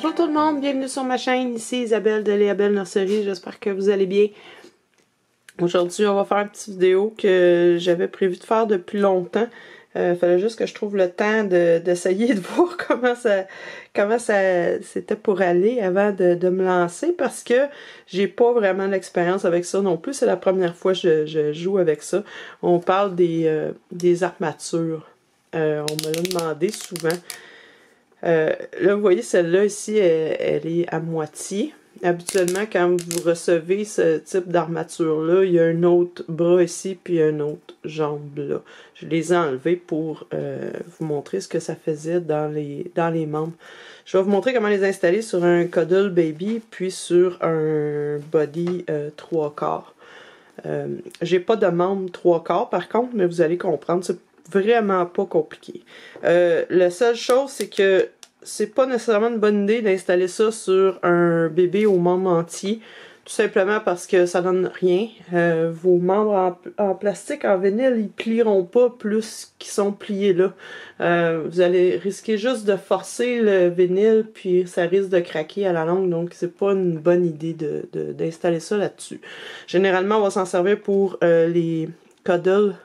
Bonjour tout le monde, bienvenue sur ma chaîne, ici Isabelle de Léabelle Nurserie, j'espère que vous allez bien. Aujourd'hui, on va faire une petite vidéo que j'avais prévu de faire depuis longtemps. Fallait juste que je trouve le temps d'essayer de voir comment ça c'était pour aller avant de me lancer, parce que j'ai pas vraiment d'expérience avec ça non plus. C'est la première fois que je joue avec ça. On parle des armatures. On me l'a demandé souvent. Là, vous voyez, celle-là ici, elle est à moitié. Habituellement, quand vous recevez ce type d'armature-là, il y a un autre bras ici, puis un autre jambe là. Je les ai enlevés pour vous montrer ce que ça faisait dans les membres. Je vais vous montrer comment les installer sur un Cuddle Baby, puis sur un Body 3/4. J'ai pas de membre 3/4 par contre, mais vous allez comprendre, c'est vraiment pas compliqué. La seule chose, c'est que c'est pas nécessairement une bonne idée d'installer ça sur un bébé aux membres entiers, tout simplement parce que ça donne rien. Vos membres en plastique, en vinyle, ils plieront pas plus qu'ils sont pliés là. Vous allez risquer juste de forcer le vinyle, puis ça risque de craquer à la longue, donc c'est pas une bonne idée d'installer ça là-dessus. Généralement, on va s'en servir pour les cuddles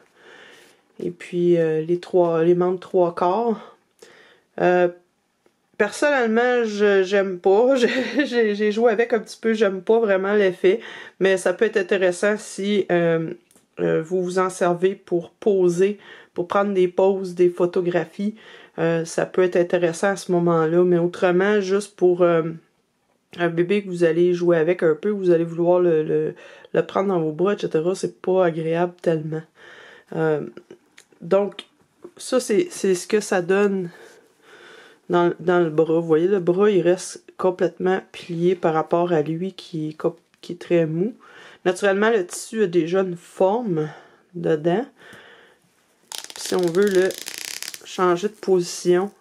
et puis les membres 3/4. Personnellement, j'aime pas. J'ai joué avec un petit peu, j'aime pas vraiment l'effet, mais ça peut être intéressant si vous vous en servez pour poser, pour prendre des poses, des photographies. Ça peut être intéressant à ce moment-là, mais autrement, juste pour un bébé que vous allez jouer avec un peu, vous allez vouloir le prendre dans vos bras, etc., c'est pas agréable tellement. Donc, ça, c'est ce que ça donne dans le bras. Vous voyez, le bras, il reste complètement plié par rapport à lui qui est très mou. Naturellement, le tissu a déjà une forme dedans. Puis si on veut le changer de position,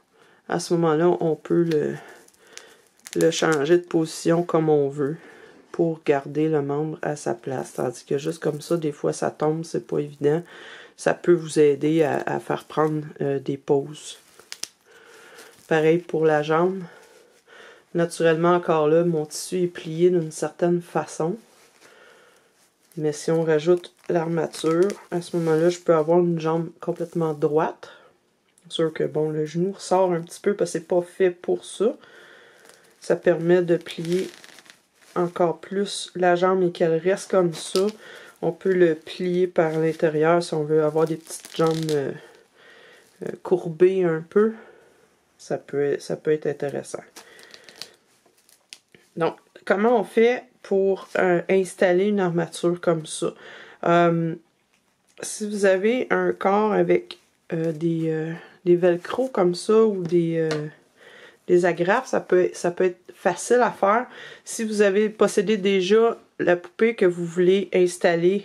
à ce moment-là, on peut le changer de position comme on veut pour garder le membre à sa place. Tandis que juste comme ça, des fois, ça tombe, c'est pas évident. Ça peut vous aider à faire prendre des pauses. Pareil pour la jambe. Naturellement, encore là, mon tissu est plié d'une certaine façon. Mais si on rajoute l'armature, à ce moment-là, je peux avoir une jambe complètement droite. C'est sûr que, bon, le genou ressort un petit peu parce que c'est pas fait pour ça. Ça permet de plier encore plus la jambe et qu'elle reste comme ça. On peut le plier par l'intérieur si on veut avoir des petites jambes courbées un peu. Ça peut être intéressant. Donc, comment on fait pour installer une armature comme ça? Si vous avez un corps avec des velcro comme ça ou des agrafes, ça peut être facile à faire. Si vous avez possédé déjà la poupée que vous voulez installer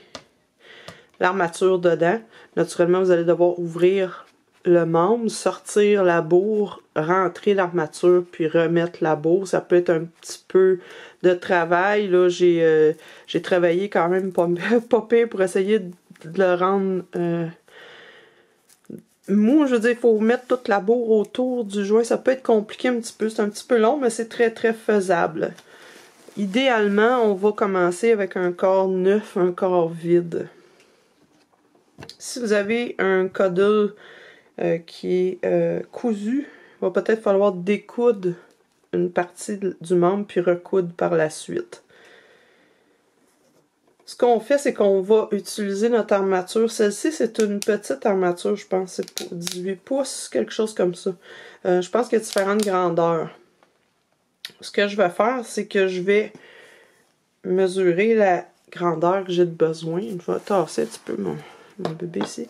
l'armature dedans, naturellement, vous allez devoir ouvrir le membre, sortir la bourre, rentrer l'armature, puis remettre la bourre. Ça peut être un petit peu de travail. Là, j'ai travaillé quand même pas pire pour essayer de le rendre mou. Je veux dire, il faut mettre toute la bourre autour du joint. Ça peut être compliqué un petit peu. C'est un petit peu long, mais c'est très, très faisable. Idéalement, on va commencer avec un corps neuf, un corps vide. Si vous avez un cuddle qui est cousu, il va peut-être falloir découdre une partie du membre puis recoudre par la suite. Ce qu'on fait, c'est qu'on va utiliser notre armature. Celle-ci, c'est une petite armature, je pense. C'est pour 18 pouces, quelque chose comme ça. Je pense qu'il y a différentes grandeurs. Ce que je vais faire, c'est que je vais mesurer la grandeur que j'ai de besoin. Je vais tasser un petit peu mon bébé ici.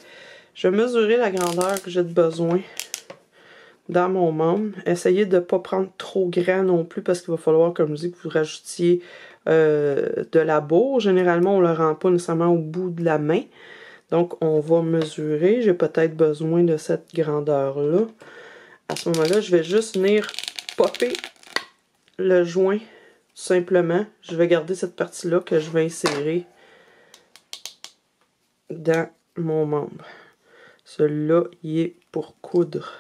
Je vais mesurer la grandeur que j'ai de besoin dans mon membre. Essayez de ne pas prendre trop grand non plus parce qu'il va falloir, comme je dis, que vous rajoutiez de la bourre. Généralement, on ne le rend pas nécessairement au bout de la main. Donc, on va mesurer. J'ai peut-être besoin de cette grandeur-là. À ce moment-là, je vais juste venir popper le joint simplement. Je vais garder cette partie-là que je vais insérer dans mon membre. Celui-là, il est pour coudre.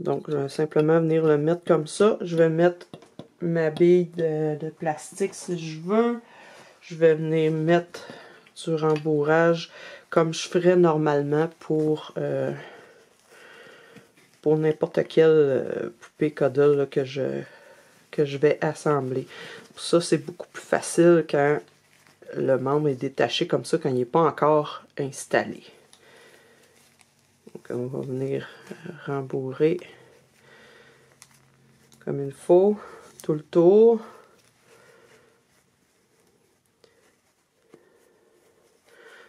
Donc, je vais simplement venir le mettre comme ça. Je vais mettre ma bille de plastique si je veux. Je vais venir mettre du rembourrage comme je ferais normalement pour n'importe quelle poupée Cuddle là, que je vais assembler. Pour ça, c'est beaucoup plus facile quand le membre est détaché comme ça, quand il n'est pas encore installé. Donc, on va venir rembourrer comme il faut, tout le tour.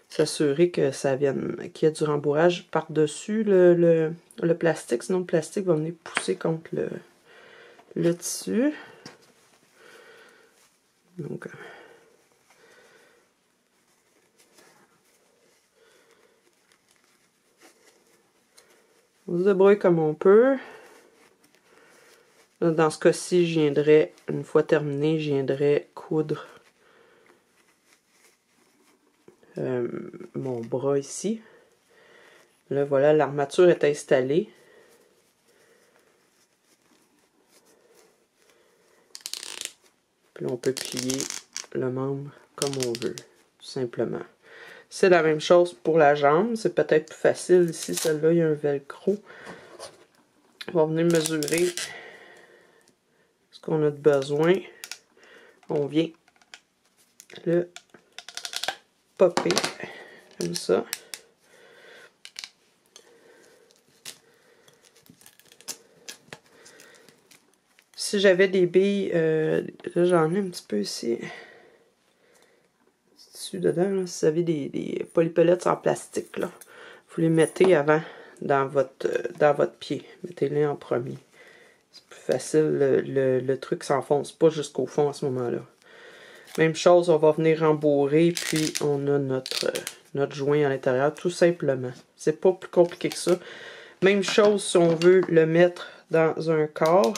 S'assurer que ça vienne, qu'il y ait du rembourrage par-dessus le plastique, sinon le plastique va venir pousser contre le tissu. Donc, on se débrouille comme on peut. Là, dans ce cas-ci, je viendrai, une fois terminé, je viendrai coudre mon bras ici. Là, voilà, l'armature est installée. Puis là, on peut plier le membre comme on veut, tout simplement. C'est la même chose pour la jambe. C'est peut-être plus facile ici. Celle-là, il y a un velcro. On va venir mesurer ce qu'on a de besoin. On vient le popper comme ça. Si j'avais des billes, là j'en ai un petit peu ici. Dessus dedans, là, si vous avez des polypellettes en plastique, là, vous les mettez avant dans votre pied. Mettez-les en premier. C'est plus facile, le truc s'enfonce pas jusqu'au fond à ce moment-là. Même chose, on va venir rembourrer, puis on a notre joint à l'intérieur, tout simplement. C'est pas plus compliqué que ça. Même chose si on veut le mettre dans un corps.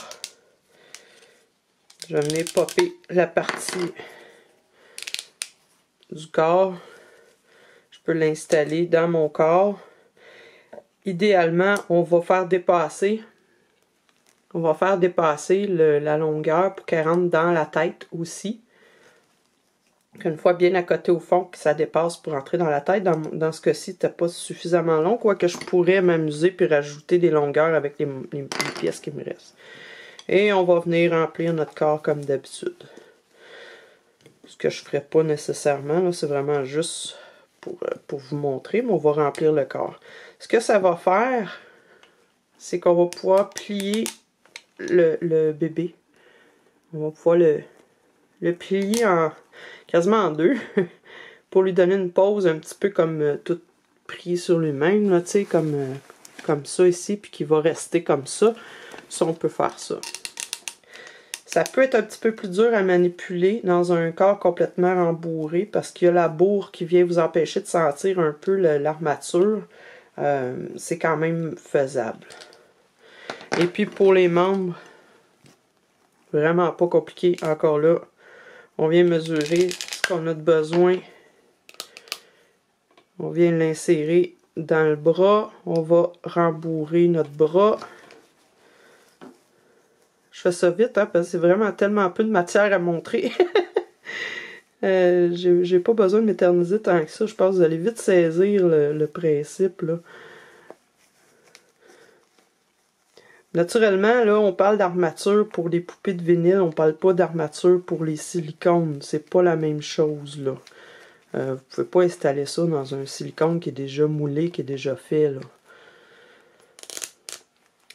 Je vais venir popper la partie du corps. Je peux l'installer dans mon corps. Idéalement, on va faire dépasser la longueur pour qu'elle rentre dans la tête aussi. Une fois bien à côté au fond, que ça dépasse pour entrer dans la tête. Dans ce cas-ci, c'était pas suffisamment long, quoique je pourrais m'amuser puis rajouter des longueurs avec les pièces qui me restent. Et on va venir remplir notre corps comme d'habitude. Ce que je ne ferai pas nécessairement, c'est vraiment juste pour vous montrer, mais on va remplir le corps. Ce que ça va faire, c'est qu'on va pouvoir plier le bébé. On va pouvoir le plier quasiment en deux pour lui donner une pose un petit peu comme tout pris sur lui-même, là, tu sais, comme ça ici, puis qui va rester comme ça. Ça, on peut faire ça. Ça peut être un petit peu plus dur à manipuler dans un corps complètement rembourré parce qu'il y a la bourre qui vient vous empêcher de sentir un peu l'armature. C'est quand même faisable. Et puis pour les membres, vraiment pas compliqué encore là. On vient mesurer ce qu'on a de besoin. On vient l'insérer dans le bras. On va rembourrer notre bras. Je fais ça vite, hein, parce que c'est vraiment tellement peu de matière à montrer. J'ai pas besoin de m'éterniser tant que ça. Je pense que vous allez vite saisir le principe, là. Naturellement, là, on parle d'armature pour les poupées de vinyle. On parle pas d'armature pour les silicones. C'est pas la même chose, là. Vous pouvez pas installer ça dans un silicone qui est déjà moulé, qui est déjà fait, là.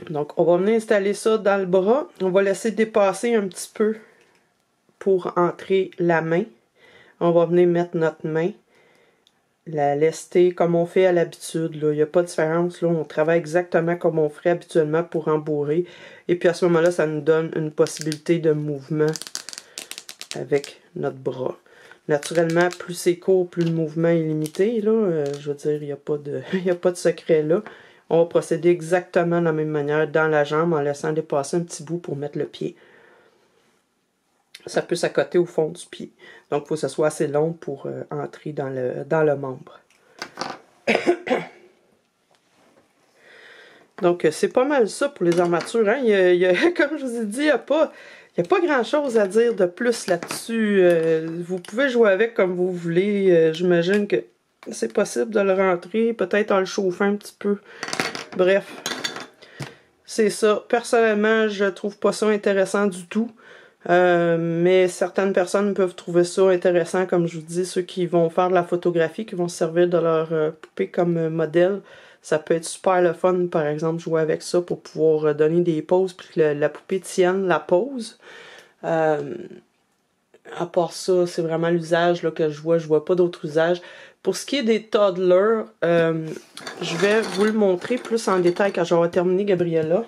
Donc, on va venir installer ça dans le bras. On va laisser dépasser un petit peu pour entrer la main. On va venir mettre notre main, la lester comme on fait à l'habitude. Il n'y a pas de différence. Là, on travaille exactement comme on ferait habituellement pour rembourrer. Et puis à ce moment-là, ça nous donne une possibilité de mouvement avec notre bras. Naturellement, plus c'est court, plus le mouvement est limité. Là. Je veux dire, il n'y a pas de secret là. On va procéder exactement de la même manière dans la jambe en laissant dépasser un petit bout pour mettre le pied. Ça peut s'accoter au fond du pied. Donc, il faut que ça soit assez long pour entrer dans le membre. Donc, c'est pas mal ça pour les armatures. Hein? Comme je vous ai dit, il n'y a pas grand-chose à dire de plus là-dessus. Vous pouvez jouer avec comme vous voulez. J'imagine que c'est possible de le rentrer, peut-être en le chauffant un petit peu. Bref, c'est ça. Personnellement, je trouve pas ça intéressant du tout. Mais certaines personnes peuvent trouver ça intéressant, comme je vous dis, ceux qui vont faire de la photographie, qui vont se servir de leur poupée comme modèle. Ça peut être super le fun, par exemple, jouer avec ça pour pouvoir donner des poses puis que la poupée tienne la pose. À part ça, c'est vraiment l'usage que je vois pas d'autres usages. Pour ce qui est des toddlers, je vais vous le montrer plus en détail quand j'aurai terminé Gabriella.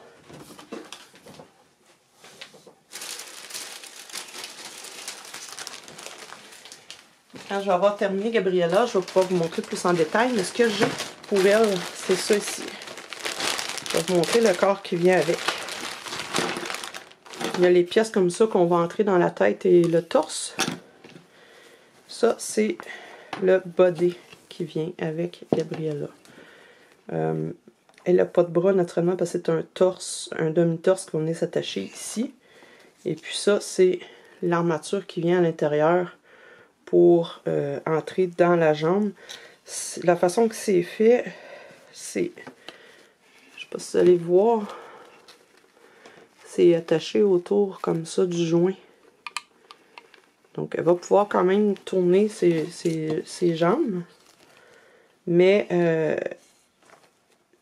Quand je vais avoir terminé Gabriella, je vais pouvoir vous montrer plus en détail. Mais ce que j'ai pour elle, c'est ça ici. Je vais vous montrer le corps qui vient avec. Il y a les pièces comme ça qu'on va entrer dans la tête et le torse. Ça, c'est le body qui vient avec Gabriella. Elle n'a pas de bras naturellement parce que c'est un torse, un demi-torse qui va venir s'attacher ici. Et puis ça, c'est l'armature qui vient à l'intérieur pour entrer dans la jambe. La façon que c'est fait, c'est... Je sais pas si vous allez voir. C'est attaché autour comme ça du joint. Donc elle va pouvoir quand même tourner ses jambes. Mais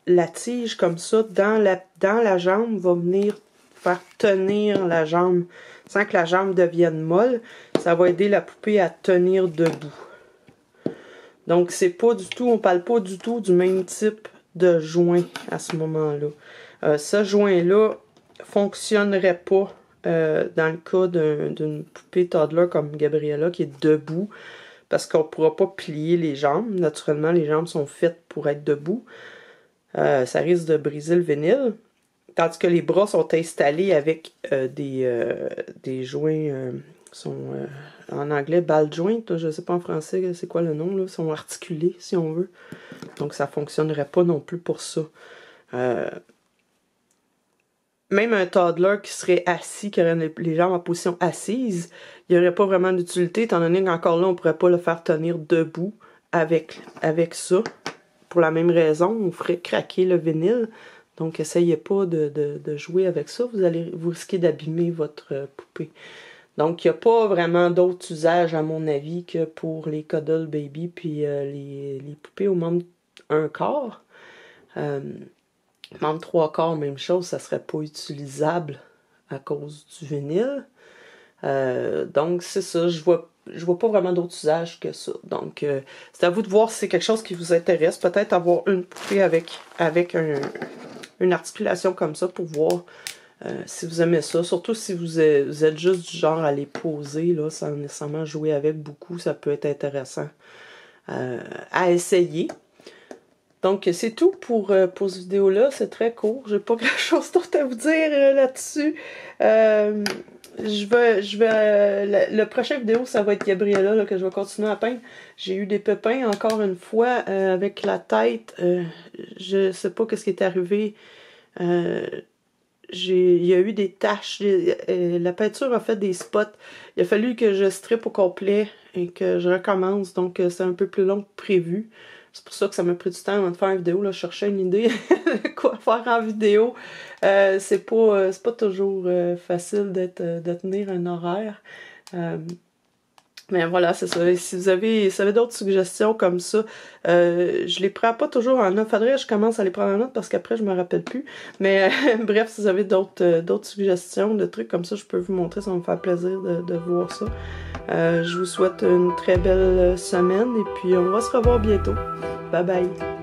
la tige comme ça dans la jambe va venir faire tenir la jambe sans que la jambe devienne molle. Ça va aider la poupée à tenir debout. Donc c'est pas du tout, on parle pas du tout du même type de joint à ce moment-là. Ce joint-là fonctionnerait pas dans le cas d'une poupée toddler comme Gabriella qui est debout parce qu'on ne pourra pas plier les jambes. Naturellement, les jambes sont faites pour être debout. Ça risque de briser le vinyle. Tandis que les bras sont installés avec des joints, en anglais ball joint, je ne sais pas en français c'est quoi le nom, là, sont articulés si on veut. Donc ça ne fonctionnerait pas non plus pour ça. Même un toddler qui serait assis, qui aurait les jambes en position assise, il n'y aurait pas vraiment d'utilité, étant donné qu'encore là, on ne pourrait pas le faire tenir debout avec ça. Pour la même raison, on ferait craquer le vinyle. Donc, essayez pas de jouer avec ça. Vous risquez d'abîmer votre poupée. Donc, il n'y a pas vraiment d'autres usages, à mon avis, que pour les Cuddle Baby puis les poupées au membre 1/4. Membre 3/4, même chose, ça serait pas utilisable à cause du vinyle. Donc, c'est ça, je vois pas vraiment d'autres usages que ça. Donc, c'est à vous de voir si c'est quelque chose qui vous intéresse. Peut-être avoir une poupée avec une articulation comme ça pour voir si vous aimez ça. Surtout si vous êtes juste du genre à les poser, là, sans nécessairement jouer avec beaucoup, ça peut être intéressant à essayer. Donc, c'est tout pour cette vidéo-là. C'est très court. J'ai pas grand-chose d'autre à vous dire là-dessus. Le prochain vidéo, ça va être Gabriella, là, que je vais continuer à peindre. J'ai eu des pépins, encore une fois, avec la tête. Je sais pas ce qui est arrivé. Il y a eu des taches. La peinture a fait des spots. Il a fallu que je strip au complet et que je recommence. Donc, c'est un peu plus long que prévu. C'est pour ça que ça m'a pris du temps avant de faire une vidéo. Là, je cherchais une idée de quoi faire en vidéo. C'est pas toujours facile de tenir un horaire. Mais voilà, c'est ça. Et si vous avez d'autres suggestions comme ça, je les prends pas toujours en note. Faudrait que je commence à les prendre en note parce qu'après, je me rappelle plus. Mais bref, si vous avez d'autres suggestions, de trucs comme ça, je peux vous montrer. Ça va me faire plaisir de voir ça. Je vous souhaite une très belle semaine et puis on va se revoir bientôt. Bye bye!